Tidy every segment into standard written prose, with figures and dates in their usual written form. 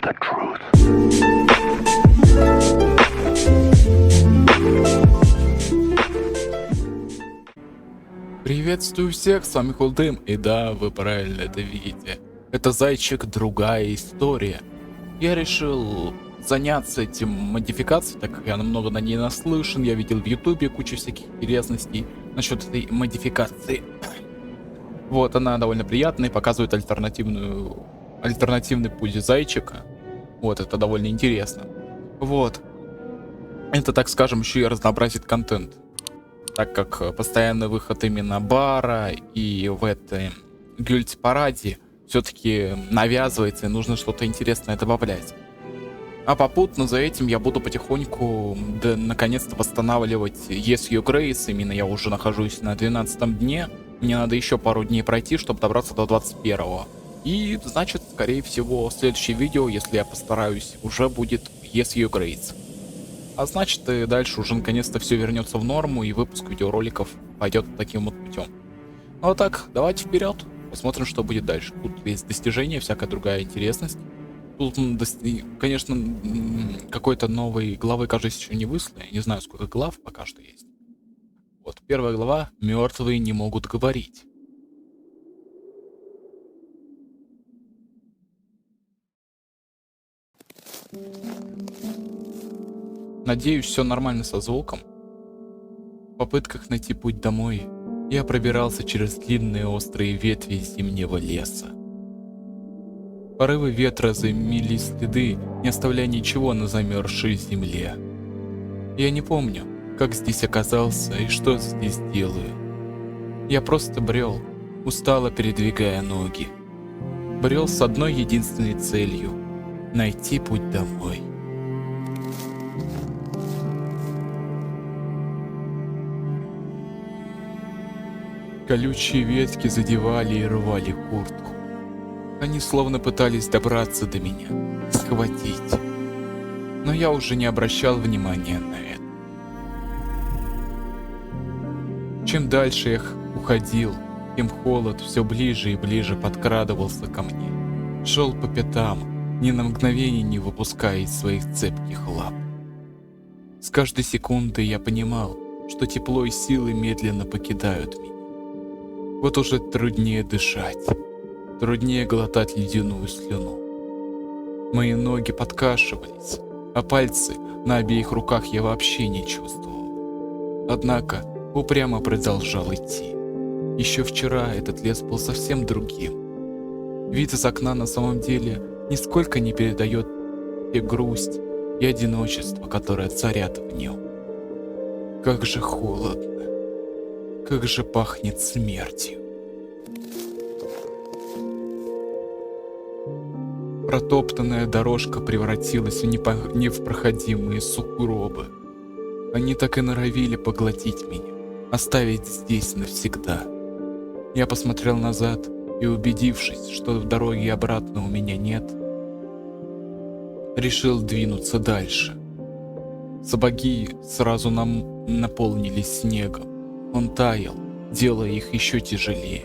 the truth. Приветствую всех, с вами Холдым, и да, вы правильно это видите. Это Зайчик, другая история. Я решил заняться этим модификацией, так как я намного на ней наслышан. Я видел в ютубе кучу всяких интересностей насчет этой модификации. Вот, она довольно приятная и показывает альтернативный путь Зайчика. Вот, это довольно интересно. Вот. Это, так скажем, еще и разнообразит контент. Так как постоянный выход именно бара и в этой гильдии-параде все-таки навязывается и нужно что-то интересное добавлять. А попутно за этим я буду потихоньку, да, наконец-то восстанавливать Yes You Grace. Именно я уже нахожусь на 12 дне. Мне надо еще пару дней пройти, чтобы добраться до 21-го. И значит, скорее всего, следующее видео, если я постараюсь, уже будет Yes You Grace. А значит, и дальше уже наконец-то все вернется в норму, и выпуск видеороликов пойдет таким вот путем. Ну вот так, давайте вперед, посмотрим, что будет дальше. Тут есть достижения, всякая другая интересность. Тут, конечно, какой-то новой главы, кажется, еще не выслали. Я не знаю, сколько глав пока что есть. Вот, первая глава «Мертвые не могут говорить». Надеюсь, все нормально со звуком. В попытках найти путь домой я пробирался через длинные острые ветви зимнего леса. Порывы ветра замели следы, не оставляя ничего на замерзшей земле. Я не помню, как здесь оказался и что здесь делаю. Я просто брел, устало передвигая ноги. Брел с одной единственной целью — найти путь домой. Колючие ветки задевали и рвали куртку. Они словно пытались добраться до меня, схватить. Но я уже не обращал внимания на это. Чем дальше я уходил, тем холод все ближе и ближе подкрадывался ко мне. Шел по пятам, ни на мгновение не выпуская из своих цепких лап. С каждой секундой я понимал, что тепло и силы медленно покидают меня. Вот уже труднее дышать, труднее глотать ледяную слюну. Мои ноги подкашивались, а пальцы на обеих руках я вообще не чувствовал. Однако упрямо продолжал идти. Еще вчера этот лес был совсем другим. Вид из окна на самом деле нисколько не передает те грусть и одиночество, которое царят в нем. Как же холодно. Как же пахнет смертью. Протоптанная дорожка превратилась в непроходимые сугробы. Они так и норовили поглотить меня, оставить здесь навсегда. Я посмотрел назад и, убедившись, что дороги обратно у меня нет, решил двинуться дальше. Сапоги сразу наполнились снегом. Он таял, делая их еще тяжелее.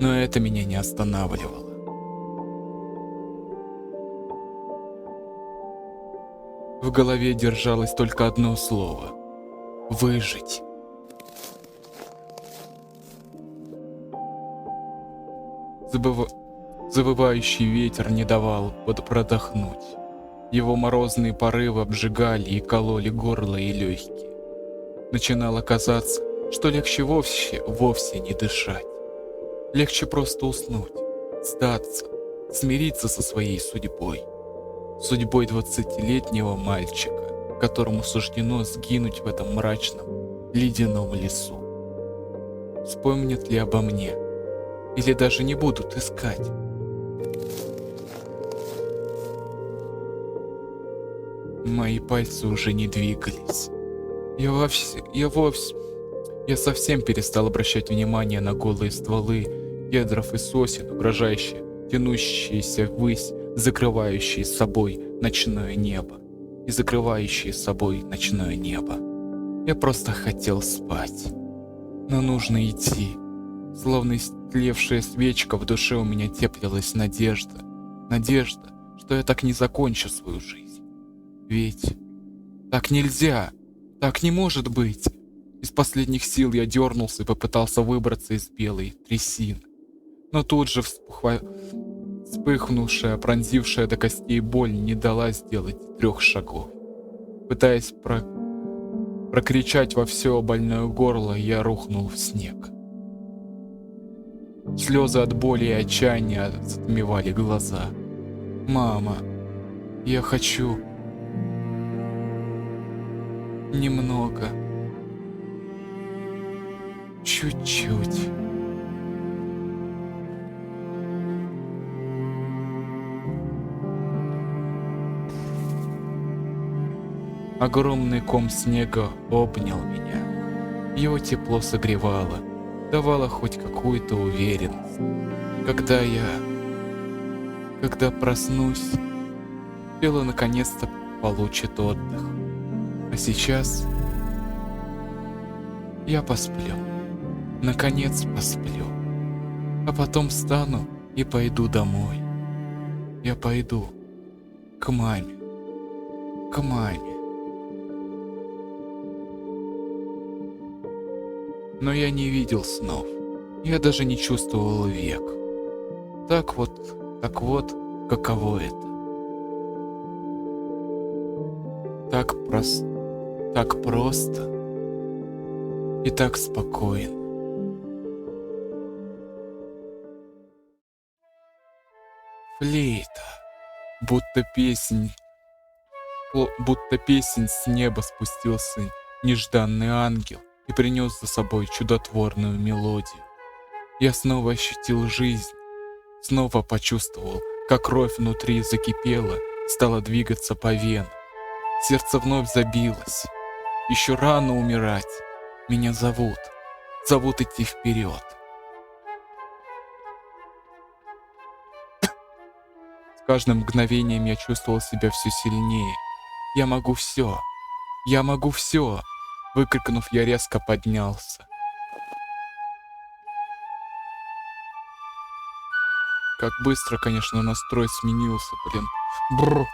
Но это меня не останавливало. В голове держалось только одно слово — выжить. Завывающий ветер не давал продохнуть. Его морозные порывы обжигали и кололи горло и легкие. Начинало казаться, что легче вовсе не дышать. Легче просто уснуть, сдаться, смириться со своей судьбой. Судьбой 20-летнего мальчика, которому суждено сгинуть в этом мрачном, ледяном лесу. Вспомнят ли обо мне? Или даже не будут искать? Мои пальцы уже не двигались. Я совсем перестал обращать внимание на голые стволы кедров и сосен, угрожающие, тянущиеся ввысь, закрывающие собой ночное небо. Я просто хотел спать. Но нужно идти. Словно истлевшая свечка, в душе у меня теплилась надежда. Надежда, что я так не закончу свою жизнь. Ведь так нельзя, так не может быть. Из последних сил я дернулся и попытался выбраться из белой трясины. Но тут же вспыхнувшая, пронзившая до костей боль не дала сделать 3 шагов. Пытаясь прокричать во все больное горло, я рухнул в снег. Слезы от боли и отчаяния затмевали глаза. «Мама, я хочу немного, чуть-чуть». Огромный ком снега обнял меня. Его тепло согревало, давало хоть какую-то уверенность. Когда проснусь, тело наконец-то получит отдых. А сейчас я посплю. Наконец посплю. А потом встану и пойду домой. Я пойду к маме. К маме. Но я не видел снов. Я даже не чувствовал век. Так вот, каково это? Так просто и так спокойно. Флейта, будто песнь с неба спустился нежданный ангел и принес за собой чудотворную мелодию. Я снова ощутил жизнь, снова почувствовал, как кровь внутри закипела, стала двигаться по венам. Сердце вновь забилось. Еще рано умирать. Меня зовут идти вперед. С каждым мгновением я чувствовал себя все сильнее. Я могу все. Я могу все. Выкрикнув, я резко поднялся. Как быстро, конечно, настрой сменился, блин. Бррр.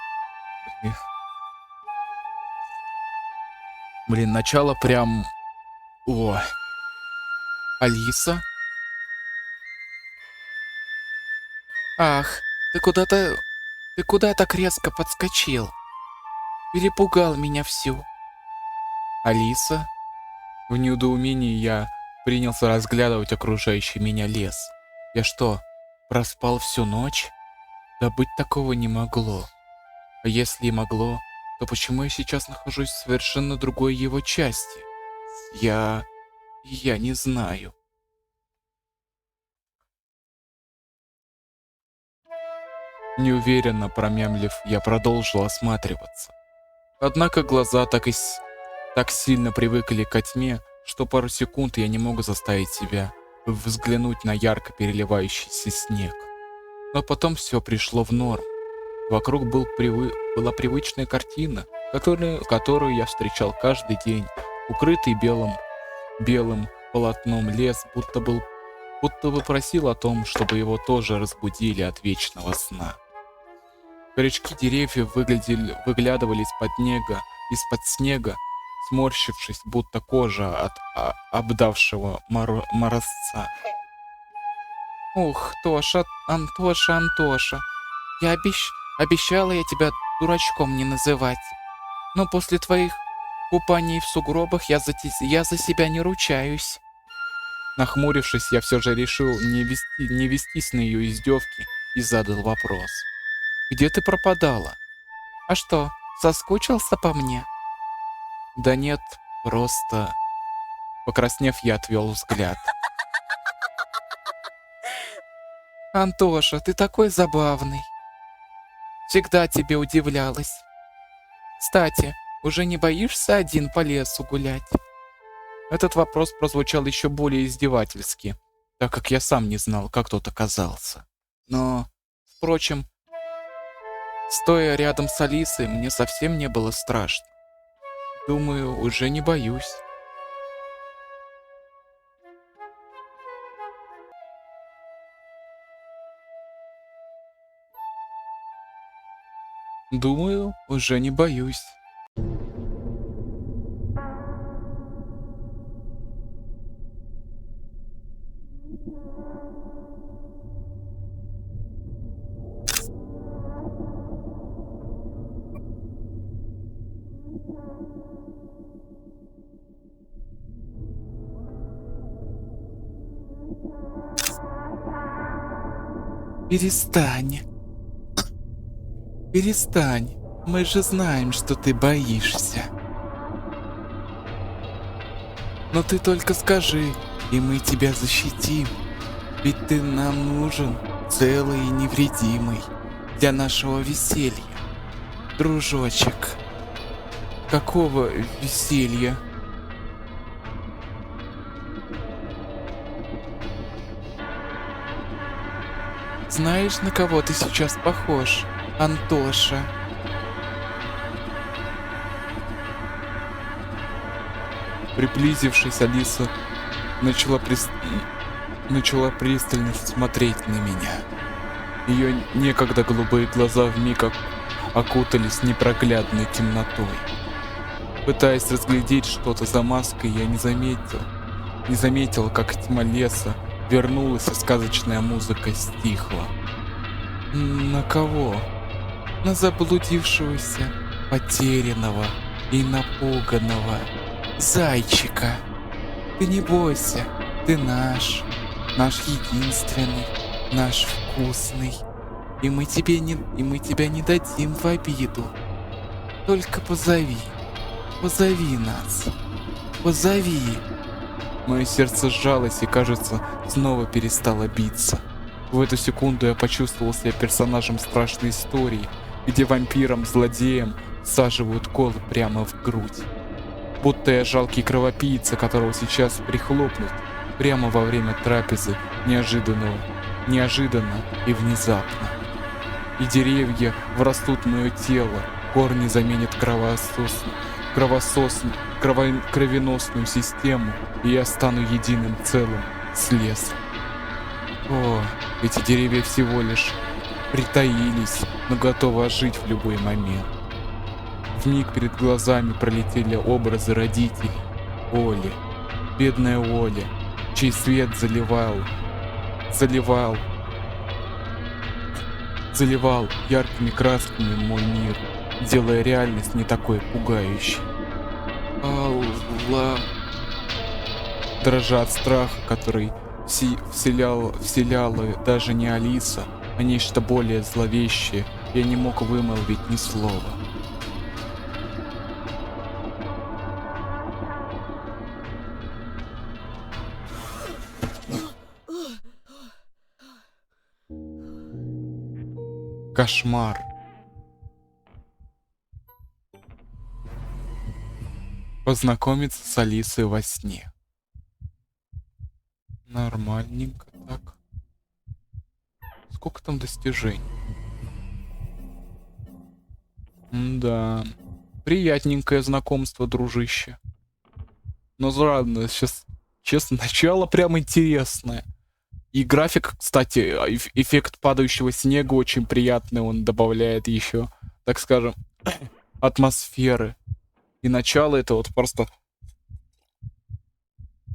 Блин, начало прям... О. Алиса? Ах, ты куда так резко подскочил? Перепугал меня всю. Алиса? В недоумении я принялся разглядывать окружающий меня лес. Я что, проспал всю ночь? Да быть такого не могло. А если и могло, то почему я сейчас нахожусь в совершенно другой его части? Я не знаю. Неуверенно промямлив, я продолжил осматриваться. Однако глаза так сильно привыкли ко тьме, что пару секунд я не мог заставить себя взглянуть на ярко переливающийся снег. Но потом все пришло в норму. Вокруг была привычная картина, которую я встречал каждый день. Укрытый белым полотном лес будто бы просил о том, чтобы его тоже разбудили от вечного сна. Корешки деревьев выглядывали из-под снега, сморщившись, будто кожа от обдавшего морозца. «Ух, Антоша, я обещала я тебя дурачком не называть, но после твоих купаний в сугробах я за себя не ручаюсь». Нахмурившись, я все же решил не вестись на ее издевки и задал вопрос. «Где ты пропадала?» «А что, соскучился по мне?» «Да нет, просто...» Покраснев, я отвел взгляд. «Антоша, ты такой забавный. Всегда тебе удивлялась. Кстати, уже не боишься один по лесу гулять?» Этот вопрос прозвучал еще более издевательски, так как я сам не знал, как тут оказался. Но, впрочем, стоя рядом с Алисой, мне совсем не было страшно. Думаю, уже не боюсь. Думаю, уже не боюсь. Перестань. Перестань. Мы же знаем, что ты боишься. Но ты только скажи, и мы тебя защитим. Ведь ты нам нужен целый и невредимый для нашего веселья. Дружочек. Какого веселья? Знаешь, на кого ты сейчас похож, Антоша? Приблизившись, Алиса начала пристально смотреть на меня. Ее некогда голубые глаза вмиг окутались непроглядной темнотой. Пытаясь разглядеть что-то за маской, я не заметил, как тьма леса вернулась, и сказочная музыка стихла. На кого? На заблудившегося, потерянного и напуганного зайчика. Ты не бойся, ты наш единственный, наш вкусный. И мы тебя не дадим в обиду. Только позови нас, позови. Мое сердце сжалось и, кажется, снова перестало биться. В эту секунду я почувствовал себя персонажем страшной истории, где вампирам-злодеям всаживают колы прямо в грудь. Будто я жалкий кровопийца, которого сейчас прихлопнут прямо во время трапезы неожиданно и внезапно. И деревья врастут в мое тело, корни заменят кровеносную систему, и я стану единым целым с лесом. О, эти деревья всего лишь притаились, но готовы ожить в любой момент. Вмиг перед глазами пролетели образы родителей. Оли, бедная Оля, чей свет заливал яркими красками мой мир, делая реальность не такой пугающей. Алла, дрожа от страха, который вселяла даже не Алиса, а нечто более зловещее, я не мог вымолвить ни слова. Кошмар. Познакомиться с Алисой во сне. Нормальненько так. Сколько там достижений? Да, приятненькое знакомство, дружище. Но ладно, сейчас, честно, начало прям интересное. И график, кстати, эффект падающего снега очень приятный, он добавляет еще, так скажем, атмосферы. И начало это вот просто...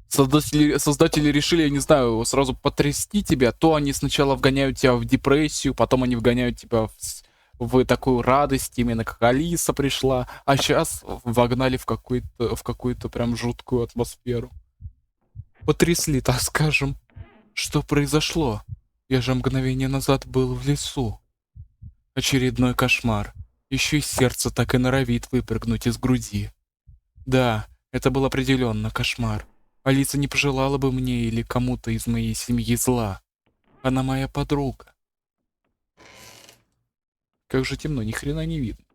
Создатели решили, я не знаю, сразу потрясти тебя, то они сначала вгоняют тебя в депрессию, потом они вгоняют тебя в такую радость, именно как Алиса пришла, а сейчас вогнали в какую-то прям жуткую атмосферу. Потрясли, так скажем. Что произошло? Я же мгновение назад был в лесу. Очередной кошмар. Еще и сердце так и норовит выпрыгнуть из груди. Да, это был определенно кошмар. Алиса не пожелала бы мне или кому-то из моей семьи зла. Она моя подруга. Как же темно, ни хрена не видно.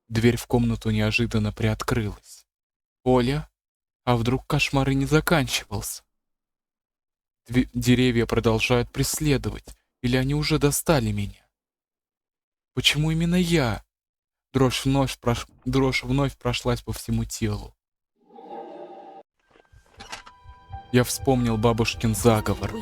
Дверь в комнату неожиданно приоткрылась. Оля? А вдруг кошмар и не заканчивался? Деревья продолжают преследовать, или они уже достали меня? Почему именно я? Дрожь вновь прошлась по всему телу. Я вспомнил бабушкин заговор. В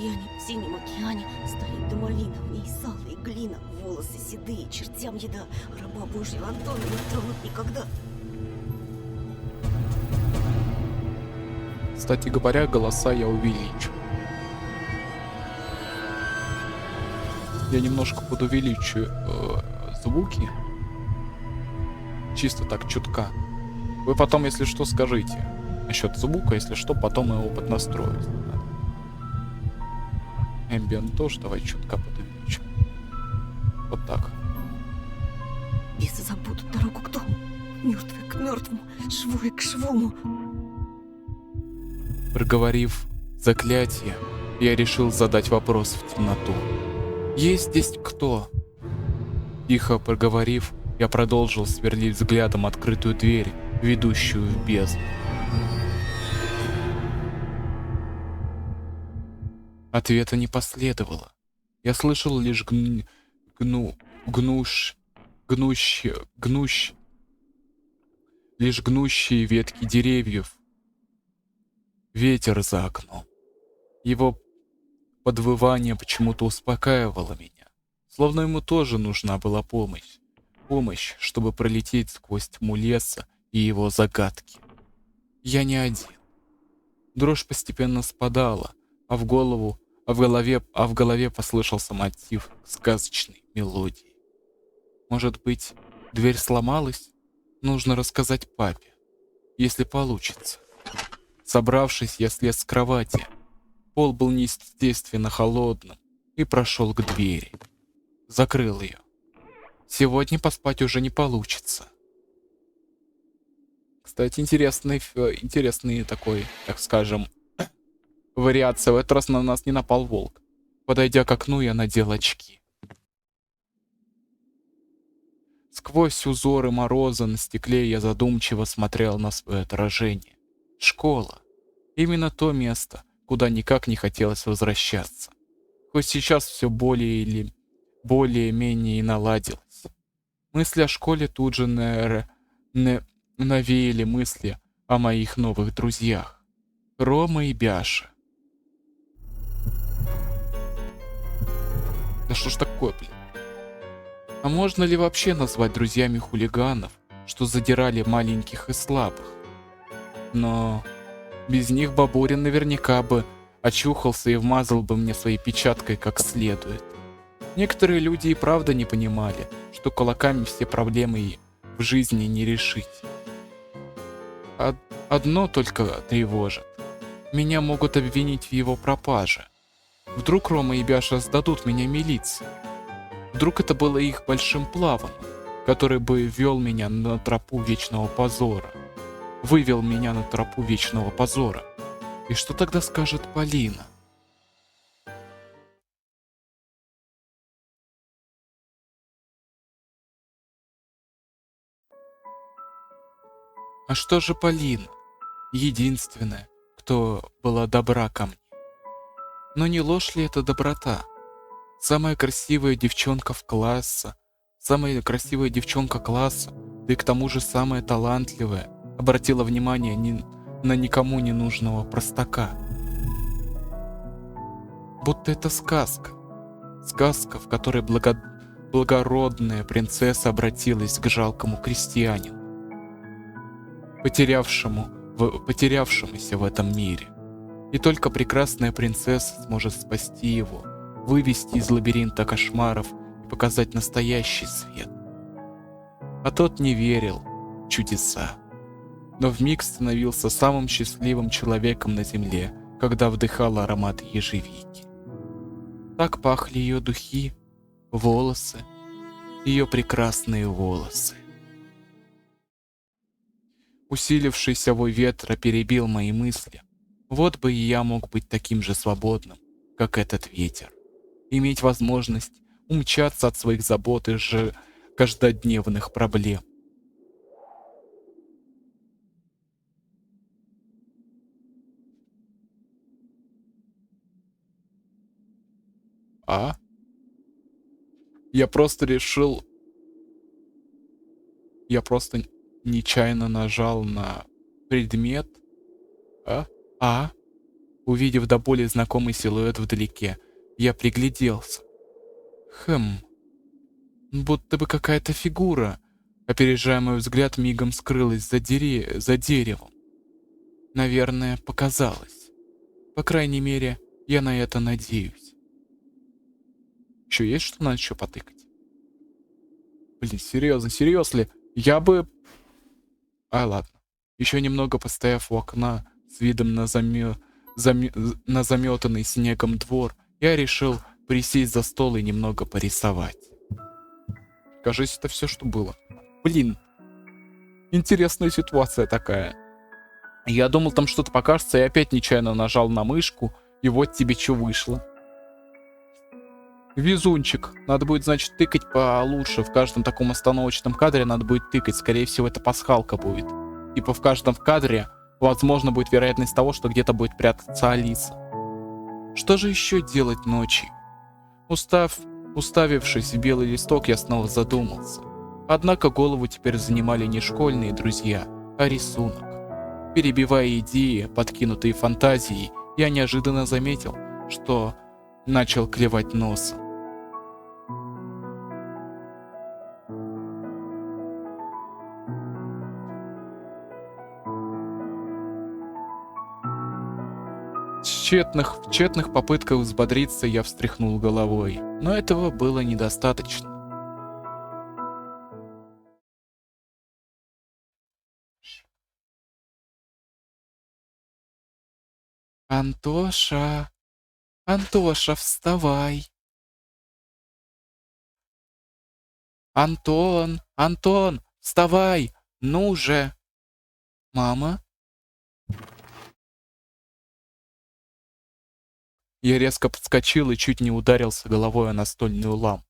синем океане стоит Думалина, в ней сало и глина, волосы седые, чертям еда. Раба Божьего Антона не тронут никогда. Кстати говоря, голоса я увеличу. Я немножко подувеличу звуки. Чисто так, чутка. Вы потом, если что, скажите. Насчет звука, если что, потом его поднастрою. Ambient тоже давай чутка подувеличу. Вот так. Бесы забудут дорогу к дому. Мертвые к мертвому, живое к живому. Проговорив заклятие, я решил задать вопрос в темноту. «Есть здесь кто?» Тихо проговорив, я продолжил сверлить взглядом открытую дверь, ведущую в бездну. Ответа не последовало. Я слышал лишь лишь гнущие ветки деревьев. Ветер за окном. Его подвывание почему-то успокаивало меня. Словно ему тоже нужна была помощь. Помощь, чтобы пролететь сквозь тьму леса и его загадки. Я не один. Дрожь постепенно спадала, а в голове послышался мотив сказочной мелодии. Может быть, дверь сломалась? Нужно рассказать папе, если получится. Собравшись, я слез с кровати. Пол был неестественно холодным и прошел к двери. Закрыл ее. Сегодня поспать уже не получится. Кстати, интересный такой, так скажем, вариация. В этот раз на нас не напал волк. Подойдя к окну, я надел очки. Сквозь узоры мороза на стекле я задумчиво смотрел на свое отражение. Школа. Именно то место, куда никак не хотелось возвращаться. Хоть сейчас все более-менее и наладилось. Мысли о школе тут же навеяли мысли о моих новых друзьях. Рома и Бяша. Да что ж такое, блин? А можно ли вообще назвать друзьями хулиганов, что задирали маленьких и слабых? Но без них Бабурин наверняка бы очухался и вмазал бы мне своей печаткой как следует. Некоторые люди и правда не понимали, что кулаками все проблемы в жизни не решить. Одно только тревожит. Меня могут обвинить в его пропаже. Вдруг Рома и Бяша сдадут меня милиции. Вдруг это было их большим планом, который бы ввел меня на тропу вечного позора. Вывел меня на тропу вечного позора. И что тогда скажет Полина? А что же Полина? Единственная, кто была добра ко мне. Но не ложь ли это доброта? Самая красивая девчонка класса, да и к тому же самая талантливая, обратила внимание на никому не нужного простака. Будто это сказка. Сказка, в которой благородная принцесса обратилась к жалкому крестьянину, потерявшемуся в этом мире. И только прекрасная принцесса сможет спасти его, вывести из лабиринта кошмаров и показать настоящий свет. А тот не верил в чудеса, но вмиг становился самым счастливым человеком на земле, когда вдыхал аромат ежевики. Так пахли ее духи, волосы, ее прекрасные волосы. Усилившийся вой ветра перебил мои мысли. Вот бы и я мог быть таким же свободным, как этот ветер. Иметь возможность умчаться от своих забот и каждодневных проблем. А? Я просто нечаянно нажал на предмет. А? Увидев до боли знакомый силуэт вдалеке, я пригляделся. Будто бы какая-то фигура, опережая мой взгляд, мигом скрылась за деревом. Наверное, показалось. По крайней мере, я на это надеюсь. Еще есть что надо еще потыкать? Блин, серьезно, я бы... Ладно. Еще немного постояв у окна с видом на на заметанный снегом двор, я решил присесть за стол и немного порисовать. Кажется, это все, что было. Блин, интересная ситуация такая. Я думал, там что-то покажется, и опять нечаянно нажал на мышку, и вот тебе что вышло. Везунчик. Надо будет, значит, тыкать получше. В каждом таком остановочном кадре надо будет тыкать. Скорее всего, это пасхалка будет. Типа в каждом кадре, возможно, будет вероятность того, что где-то будет прятаться Алиса. Что же еще делать ночью? Уставившись в белый листок, я снова задумался. Однако голову теперь занимали не школьные друзья, а рисунок. Перебивая идеи, подкинутые фантазией, я неожиданно заметил, что начал клевать носом. В тщетных попытках взбодриться я встряхнул головой, но этого было недостаточно. «Антоша! Антоша, вставай! Антон! Антон, вставай! Ну же!» «Мама?» Я резко подскочил и чуть не ударился головой о настольную лампу.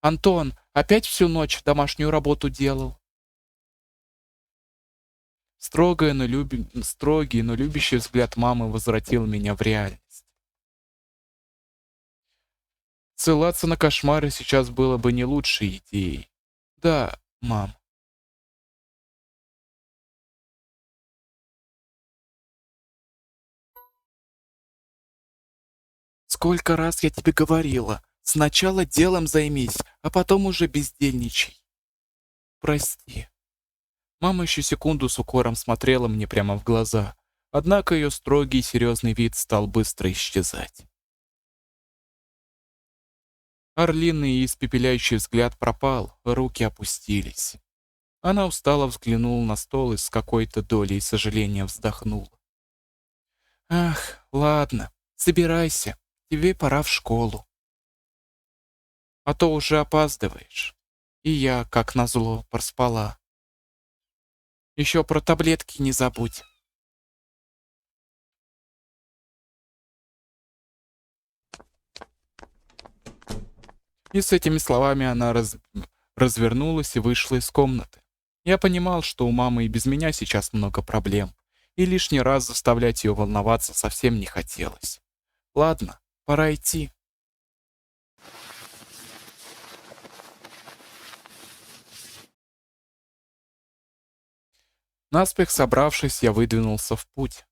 «Антон, опять всю ночь домашнюю работу делал?» Строгий, но любящий взгляд мамы возвратил меня в реальность. Ссылаться на кошмары сейчас было бы не лучшей идеей. «Да, мам». «Сколько раз я тебе говорила, сначала делом займись, а потом уже бездельничай. Прости». Мама еще секунду с укором смотрела мне прямо в глаза, однако ее строгий и серьезный вид стал быстро исчезать. Орлиный и испепеляющий взгляд пропал, руки опустились. Она устало взглянула на стол и с какой-то долей сожаления вздохнула. «Ах, ладно, собирайся, тебе пора в школу. А то уже опаздываешь». И я, как назло, проспала. «Еще про таблетки не забудь». И с этими словами она развернулась и вышла из комнаты. Я понимал, что у мамы и без меня сейчас много проблем, и лишний раз заставлять ее волноваться совсем не хотелось. Ладно, пора идти. Наспех собравшись, я выдвинулся в путь.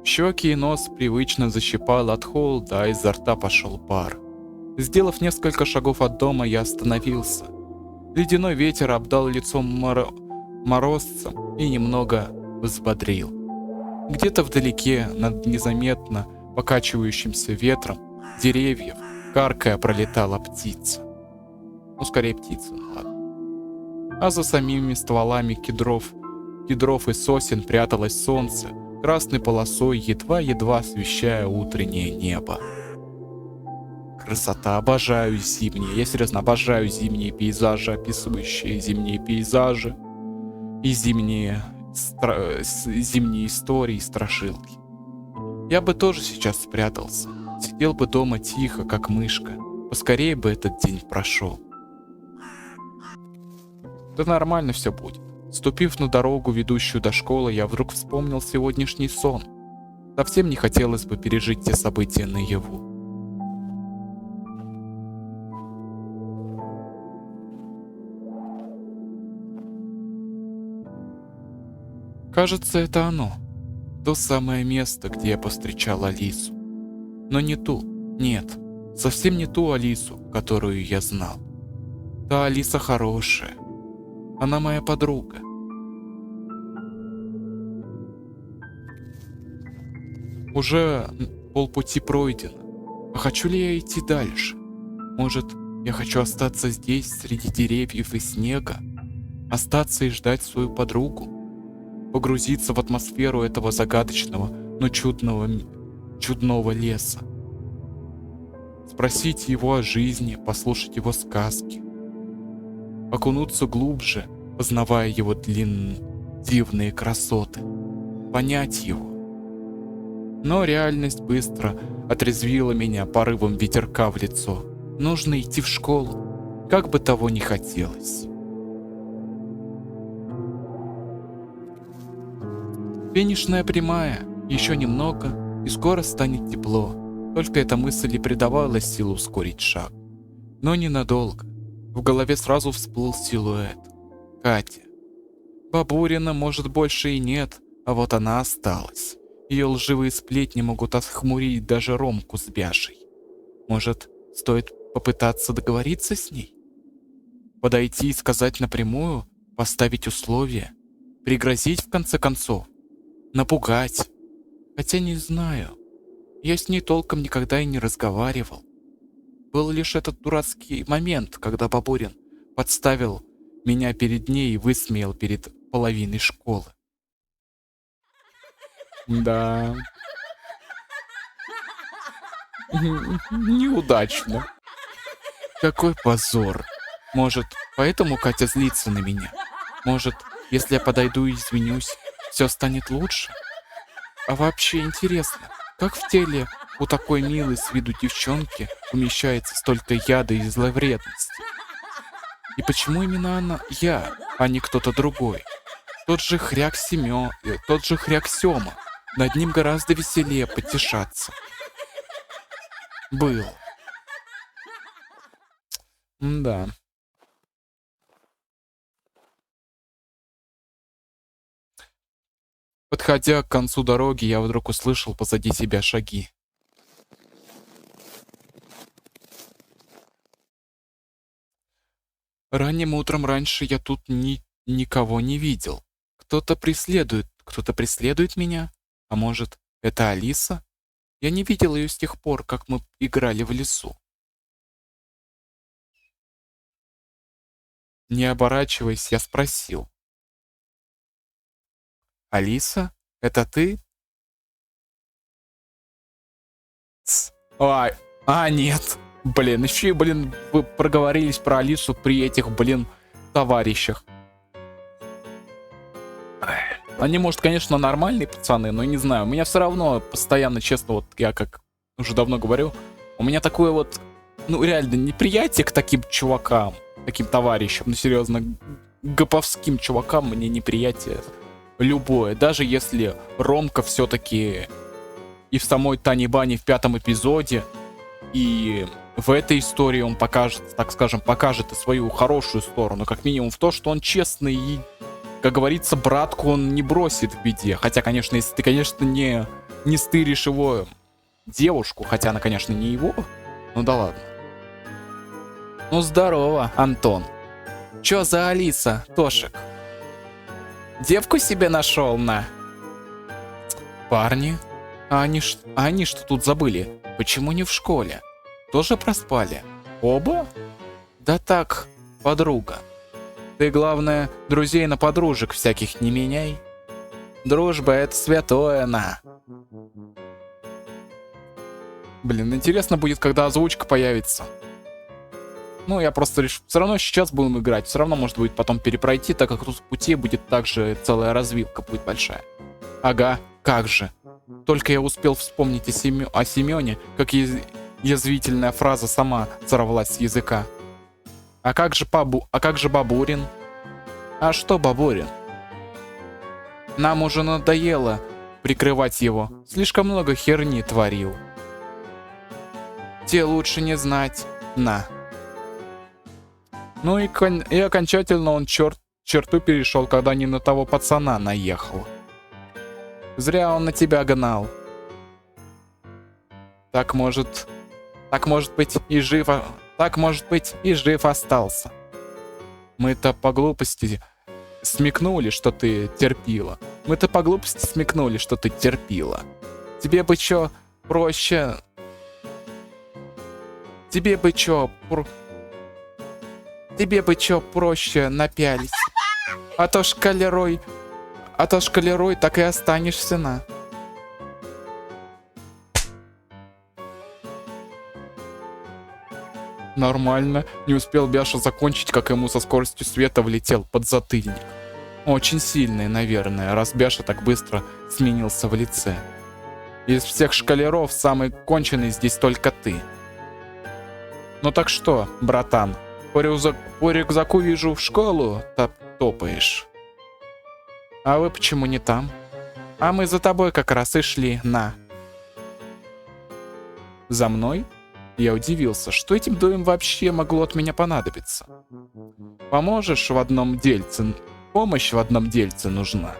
Щеки и нос привычно защипал от холода, а изо рта пошел пар. Сделав несколько шагов от дома, я остановился. Ледяной ветер обдал лицом морозцем и немного взбодрил. Где-то вдалеке, над незаметно покачивающимся ветром деревьев, каркая пролетала птица. Ну, скорее птица, ладно. А за самими стволами кедров и сосен пряталось солнце, красной полосой, едва-едва освещая утреннее небо. Красота, обожаю зимние. Я серьезно обожаю зимние пейзажи, описывающие зимние пейзажи и зимние истории, страшилки. Я бы тоже сейчас спрятался, сидел бы дома тихо, как мышка. Поскорее бы этот день прошел. Да нормально все будет. Ступив на дорогу, ведущую до школы, я вдруг вспомнил сегодняшний сон. Совсем не хотелось бы пережить те события наяву. Кажется, это оно. То самое место, где я повстречал Алису. Но не ту, нет, совсем не ту Алису, которую я знал. Та Алиса хорошая. Она моя подруга. Уже полпути пройдено. А хочу ли я идти дальше? Может, я хочу остаться здесь, среди деревьев и снега? Остаться и ждать свою подругу? Погрузиться в атмосферу этого загадочного, но чудного леса? Спросить его о жизни, послушать его сказки? Окунуться глубже, познавая его дивные красоты? Понять его? Но реальность быстро отрезвила меня порывом ветерка в лицо. Нужно идти в школу, как бы того ни хотелось. Финишная прямая, еще немного, и скоро станет тепло. Только эта мысль и придавала силу ускорить шаг. Но ненадолго. В голове сразу всплыл силуэт. Катя. Бабурина, может, больше и нет, а вот она осталась. Ее лживые сплетни могут охмурить даже Ромку с Бяшей. Может, стоит попытаться договориться с ней? Подойти и сказать напрямую, поставить условия, пригрозить в конце концов, напугать. Хотя не знаю, я с ней толком никогда и не разговаривал. Был лишь этот дурацкий момент, когда Бабурин подставил меня перед ней и высмеял перед половиной школы. Да. Неудачно. Какой позор. Может, поэтому Катя злится на меня? Может, если я подойду и извинюсь, все станет лучше? А вообще интересно, как в теле у такой милой с виду девчонки умещается столько яда и зловредности? И почему именно я, а не кто-то другой? Тот же хряк Сёма. Над ним гораздо веселее потешаться. Был. Да. Подходя к концу дороги, я вдруг услышал позади себя шаги. Ранним утром раньше я тут никого не видел. Кто-то преследует меня? А может, это Алиса? Я не видел ее с тех пор, как мы играли в лесу. Не оборачиваясь, я спросил. Алиса, это ты? Нет. Блин, еще и, вы проговорились про Алису при этих, товарищах. Они, может, конечно, нормальные пацаны, но не знаю. У меня все равно постоянно, честно, вот я как уже давно говорю, у меня такое вот, реально неприятие к таким чувакам, таким товарищам, серьезно, гоповским чувакам мне неприятие любое. Даже если Ромка все-таки и в самой Тане Бане в 5-м эпизоде, и в этой истории он покажет и свою хорошую сторону, как минимум в то, что он честный и, как говорится, братку он не бросит в беде. Хотя, конечно, если ты, конечно, не стыришь его девушку, хотя она, конечно, не его, да ладно. Здорово, Антон. Чё за Алиса, Тошек? Девку себе нашел, на? Парни? А они что тут забыли? Почему не в школе? Тоже проспали? Оба? Да так, подруга. Ты, главное, друзей на подружек всяких не меняй. Дружба — это святое, на. Интересно будет, когда озвучка появится. Я просто решил, все равно сейчас будем играть, все равно может будет потом перепройти, так как тут в пути будет также целая развилка будет большая. Ага, как же. Только я успел вспомнить о Семёне, как язвительная фраза сама сорвалась с языка. А как же Бабурин? А что Бабурин? Нам уже надоело прикрывать его. Слишком много херни творил. Те лучше не знать. На. И окончательно он черту перешел, когда не на того пацана наехал. Зря он на тебя гнал. Так может быть и жив, так может быть и жив остался. Мы-то по глупости смекнули, что ты терпила. Мы-то по глупости смекнули, что ты терпила. Тебе бы чё проще... Тебе бы чё проще напялись. А то шкалерой так и останешься на. Нормально. Не успел Бяша закончить, как ему со скоростью света влетел подзатыльник. Очень сильный, наверное, раз Бяша так быстро сменился в лице. Из всех шкалеров самый конченый здесь только ты. Ну так что, братан, по рюкзаку вижу, в школу топаешь. А вы почему не там? А мы за тобой как раз и шли, на. За мной? Я удивился, что этим двоим вообще могло от меня понадобиться. Поможешь в одном дельце? Помощь в одном дельце нужна.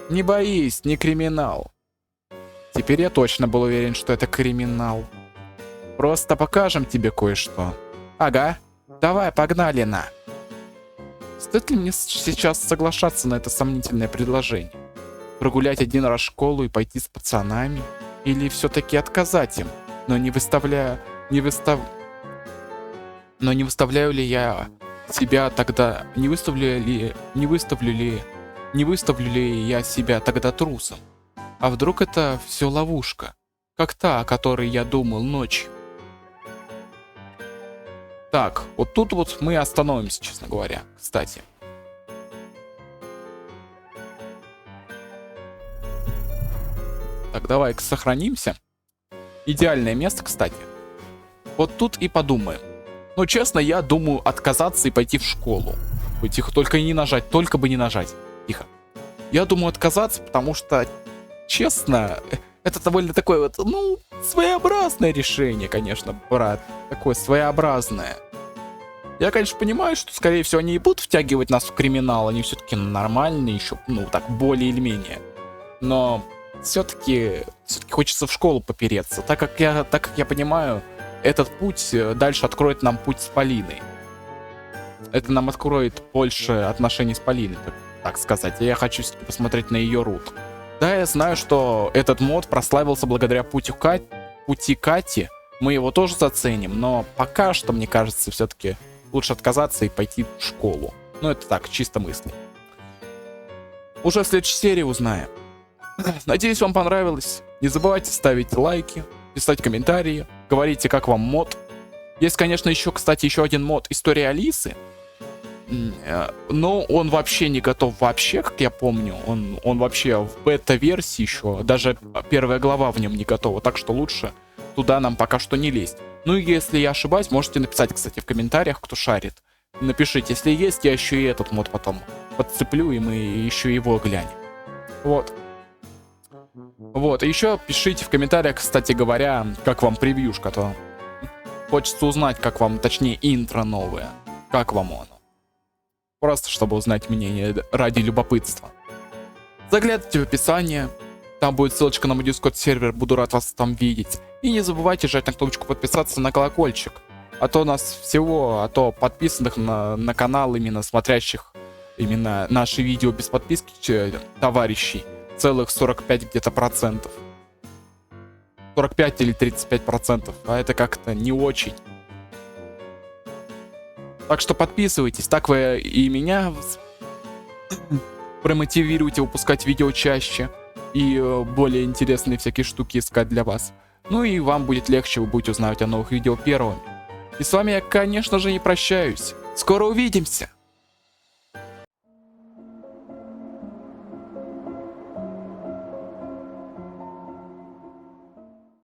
Не боись, не криминал. Теперь я точно был уверен, что это криминал. Просто покажем тебе кое-что. Ага, давай, погнали, на. Стоит ли мне сейчас соглашаться на это сомнительное предложение? Прогулять один раз школу и пойти с пацанами? Или все-таки отказать им? Но не выставляю ли я себя тогда... Не выставлю ли я себя тогда трусом? А вдруг это все ловушка? Как та, о которой я думал ночью? Так, вот тут вот мы остановимся, честно говоря, кстати. Так, давай-ка сохранимся. Идеальное место, кстати. Вот тут и подумаем. Но честно, я думаю отказаться и пойти в школу. Ой, тихо, только не нажать, только бы не нажать. Тихо. Я думаю отказаться, потому что, честно, это довольно такое вот, ну, своеобразное решение, конечно, брат. Такое своеобразное. Я, конечно, понимаю, что, скорее всего, они и будут втягивать нас в криминал. Они все-таки нормальные, еще, ну, так, более или менее. Но все-таки хочется в школу попереться. Так как я понимаю, этот путь дальше откроет нам путь с Полиной. Это нам откроет больше отношений с Полиной, так сказать. Я хочу посмотреть на ее рут. Да, я знаю, что этот мод прославился благодаря пути Кати. Мы его тоже заценим, но пока что, мне кажется, все-таки лучше отказаться и пойти в школу. Ну, это так, чисто мысли. Уже в следующей серии узнаем. Надеюсь, вам понравилось. Не забывайте ставить лайки, писать комментарии, говорите, как вам мод. Есть, конечно, кстати, еще один мод «История Алисы». Но он вообще не готов вообще, как я помню. Он вообще в бета-версии еще. Даже первая глава в нем не готова. Так что лучше туда нам пока что не лезть. Ну и если я ошибаюсь, можете написать, кстати, в комментариях, кто шарит. Напишите, если есть, я еще и этот мод потом подцеплю, и мы еще его глянем. Вот. Вот, и еще пишите в комментариях, кстати говоря, как вам превьюшка, то хочется узнать, как вам, точнее, интро новое. Как вам оно? Просто чтобы узнать мнение ради любопытства. Заглядывайте в описание. Там будет ссылочка на мой Discord сервер. Буду рад вас там видеть. И не забывайте жать на кнопочку подписаться на колокольчик. А то подписанных на канал, именно смотрящих именно наши видео без подписки товарищей, целых 45 где-то процентов. 45 или 35%. А это как-то не очень. Так что подписывайтесь, так вы и меня промотивируете выпускать видео чаще и более интересные всякие штуки искать для вас. Ну и вам будет легче, вы будете узнавать о новых видео первыми. И с вами я, конечно же, не прощаюсь. Скоро увидимся!